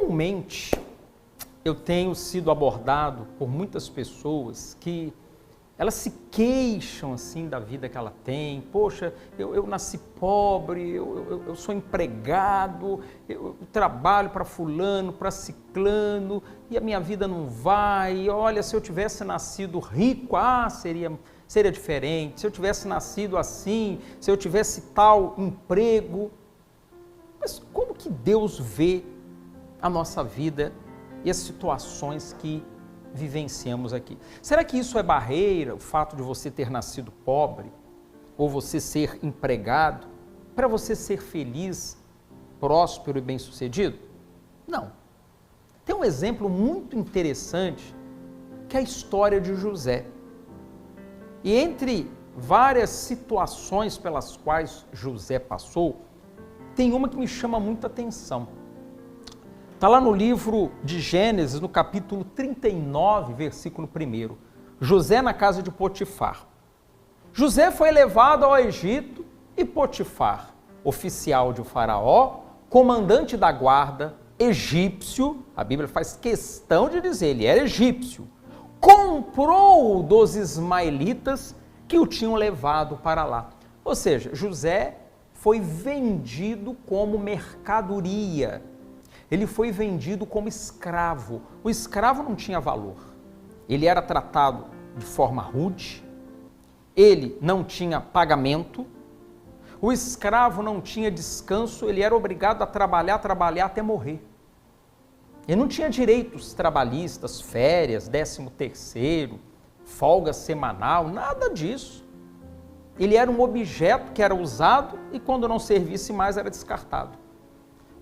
Comumente, eu tenho sido abordado por muitas pessoas que elas se queixam assim da vida que ela tem. Poxa, eu nasci pobre, eu sou empregado, eu trabalho para fulano, para ciclano, e a minha vida não vai. Olha, se eu tivesse nascido rico, seria diferente. Se eu tivesse nascido assim, se eu tivesse tal emprego. Mas como que Deus vê a nossa vida e as situações que vivenciamos aqui? Será que isso é barreira, o fato de você ter nascido pobre, ou você ser empregado, para você ser feliz, próspero e bem-sucedido? Não. Tem um exemplo muito interessante, que é a história de José. E entre várias situações pelas quais José passou, tem uma que me chama muita atenção. Está lá no livro de Gênesis, no capítulo 39, versículo 1. José na casa de Potifar. José foi levado ao Egito e Potifar, oficial de Faraó, comandante da guarda, egípcio, a Bíblia faz questão de dizer, ele era egípcio, comprou-o dos ismaelitas que o tinham levado para lá. Ou seja, José foi vendido como mercadoria. Ele foi vendido como escravo. O escravo não tinha valor. Ele era tratado de forma rude, ele não tinha pagamento, o escravo não tinha descanso, ele era obrigado a trabalhar até morrer. Ele não tinha direitos trabalhistas, férias, 13º, folga semanal, nada disso. Ele era um objeto que era usado e quando não servisse mais era descartado.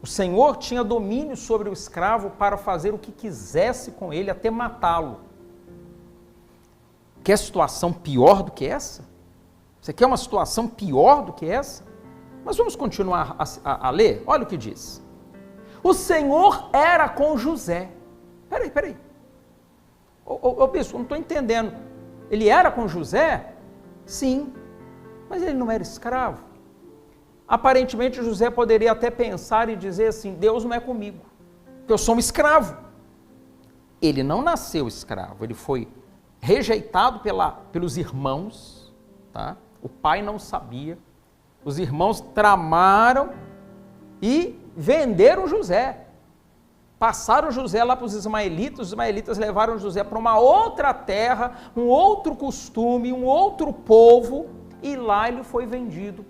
O Senhor tinha domínio sobre o escravo para fazer o que quisesse com ele, até matá-lo. Quer situação pior do que essa? Você quer uma situação pior do que essa? Mas vamos continuar a ler? Olha o que diz. O Senhor era com José. Peraí. Ô bispo, não estou entendendo. Ele era com José? Sim, mas ele não era escravo. Aparentemente José poderia até pensar e dizer assim, Deus não é comigo, porque eu sou um escravo. Ele não nasceu escravo, ele foi rejeitado pelos irmãos, tá? O pai não sabia, os irmãos tramaram e venderam José. Passaram José lá para os ismaelitas levaram José para uma outra terra, um outro costume, um outro povo, e lá ele foi vendido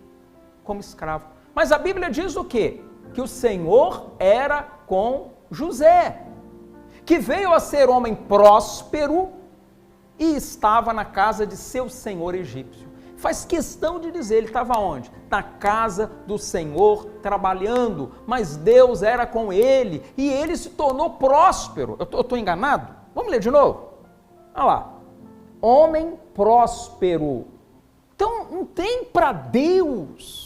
como escravo. Mas a Bíblia diz o quê? Que o Senhor era com José, que veio a ser homem próspero e estava na casa de seu senhor egípcio. Faz questão de dizer, ele estava onde? Na casa do Senhor, trabalhando, mas Deus era com ele, e ele se tornou próspero. Eu estou enganado? Vamos ler de novo? Olha lá, homem próspero. Então, não tem para Deus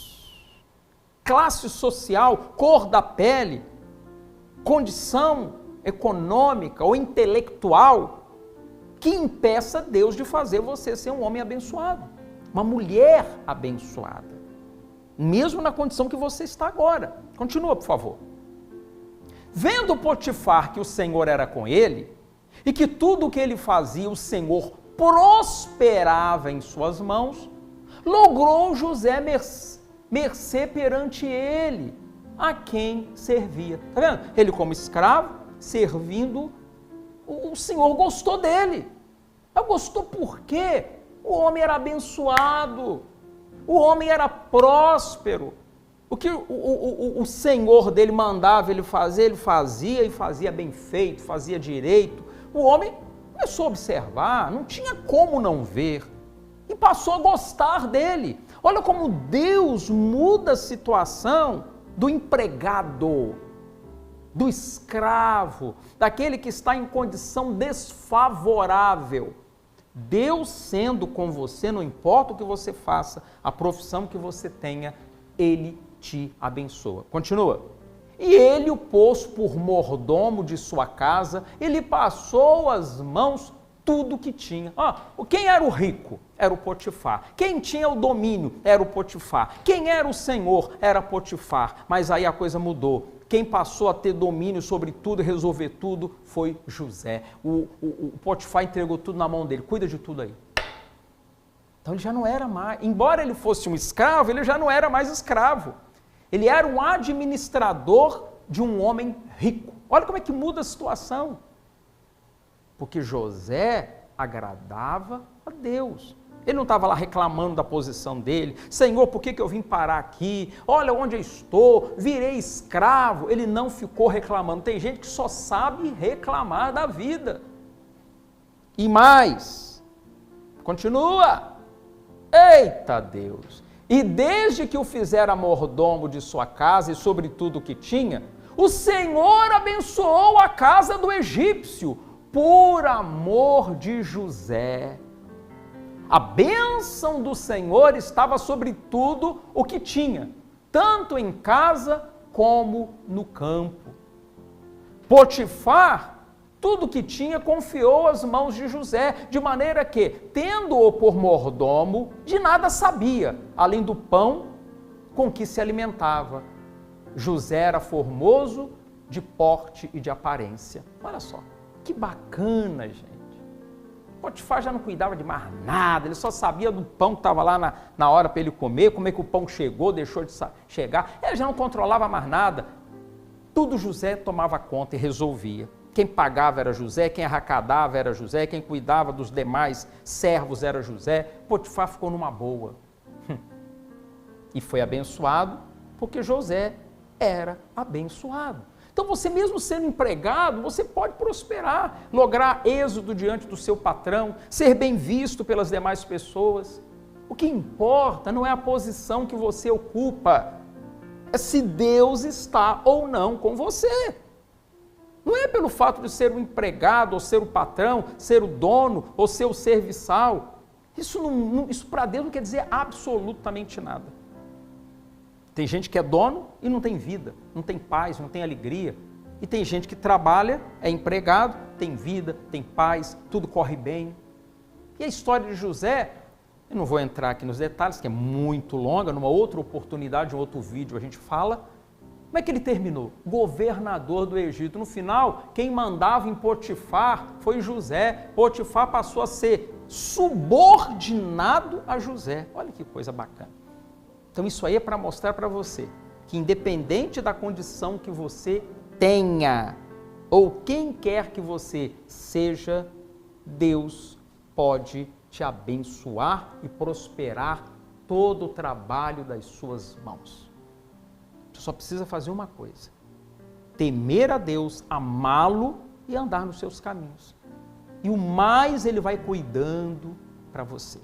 classe social, cor da pele, condição econômica ou intelectual que impeça Deus de fazer você ser um homem abençoado, uma mulher abençoada, mesmo na condição que você está agora. Continua, por favor. Vendo Potifar que o Senhor era com ele e que tudo o que ele fazia o Senhor prosperava em suas mãos, logrou José mercê perante ele, a quem servia. Está vendo? Ele como escravo, servindo, o Senhor gostou dele. Mas gostou por quê? O homem era abençoado, o homem era próspero. O que o Senhor dele mandava ele fazer, ele fazia, e fazia bem feito, fazia direito. O homem começou a observar, não tinha como não ver, e passou a gostar dele. Olha como Deus muda a situação do empregado, do escravo, daquele que está em condição desfavorável. Deus sendo com você, não importa o que você faça, a profissão que você tenha, Ele te abençoa. Continua. E ele o pôs por mordomo de sua casa, ele passou as mãos tudo que tinha. Quem era o rico? Era o Potifar. Quem tinha o domínio? Era o Potifar. Quem era o senhor? Era Potifar. Mas aí a coisa mudou. quem passou a ter domínio sobre tudo e resolver tudo foi José. O Potifar entregou tudo na mão dele, cuida de tudo aí. Então ele já não era mais, embora ele fosse um escravo, ele já não era mais escravo. Ele era um administrador de um homem rico. Olha como é que muda a situação. Porque José agradava a Deus. Ele não estava lá reclamando da posição dele. Senhor, por que eu vim parar aqui? Olha onde eu estou, virei escravo. Ele não ficou reclamando. Tem gente que só sabe reclamar da vida. E mais, continua. Eita Deus! E desde que o fizera mordomo de sua casa e sobre tudo o que tinha, o Senhor abençoou a casa do egípcio por amor de José. A bênção do Senhor estava sobre tudo o que tinha, tanto em casa como no campo. Potifar, tudo o que tinha, confiou às mãos de José, de maneira que, tendo-o por mordomo, de nada sabia, além do pão com que se alimentava. José era formoso de porte e de aparência. Olha só, que bacana, gente. Potifar já não cuidava de mais nada, ele só sabia do pão que estava lá na hora para ele comer, como é que o pão chegou, deixou de chegar, ele já não controlava mais nada. Tudo José tomava conta e resolvia. Quem pagava era José, quem arrecadava era José, quem cuidava dos demais servos era José. Potifar ficou numa boa. E foi abençoado porque José era abençoado. Então você mesmo sendo empregado, você pode prosperar, lograr êxodo diante do seu patrão, ser bem visto pelas demais pessoas. O que importa não é a posição que você ocupa, é se Deus está ou não com você. Não é pelo fato de ser um empregado, ou ser o patrão, ser o dono, ou ser o serviçal. Isso para Deus não quer dizer absolutamente nada. Tem gente que é dono e não tem vida, não tem paz, não tem alegria. E tem gente que trabalha, é empregado, tem vida, tem paz, tudo corre bem. E a história de José, eu não vou entrar aqui nos detalhes, que é muito longa, numa outra oportunidade, um outro vídeo a gente fala. Como é que ele terminou? Governador do Egito. No final, quem mandava em Potifar foi José. Potifar passou a ser subordinado a José. Olha que coisa bacana. Então isso aí é para mostrar para você que independente da condição que você tenha, ou quem quer que você seja, Deus pode te abençoar e prosperar todo o trabalho das suas mãos. Você só precisa fazer uma coisa: temer a Deus, amá-lo e andar nos seus caminhos. E o mais Ele vai cuidando para você.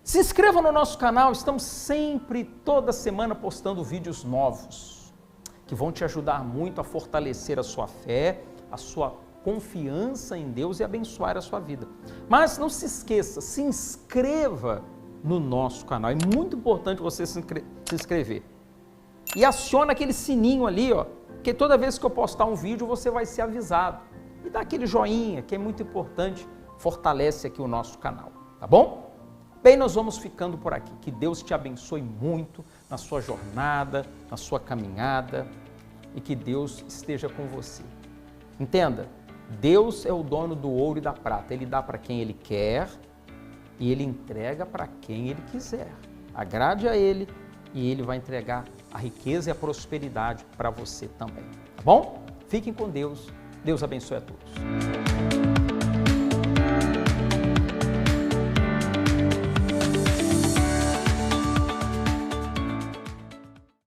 Se inscreva no nosso canal, estamos sempre, toda semana, postando vídeos novos, que vão te ajudar muito a fortalecer a sua fé, a sua confiança em Deus e abençoar a sua vida. Mas não se esqueça, se inscreva no nosso canal, é muito importante você se inscrever. E aciona aquele sininho ali, ó, porque toda vez que eu postar um vídeo você vai ser avisado. E dá aquele joinha, que é muito importante, fortalece aqui o nosso canal, tá bom? Bem, nós vamos ficando por aqui. Que Deus te abençoe muito na sua jornada, na sua caminhada e que Deus esteja com você. Entenda, Deus é o dono do ouro e da prata. Ele dá para quem Ele quer e Ele entrega para quem Ele quiser. Agrade a Ele e Ele vai entregar a riqueza e a prosperidade para você também. Tá bom? Fiquem com Deus. Deus abençoe a todos.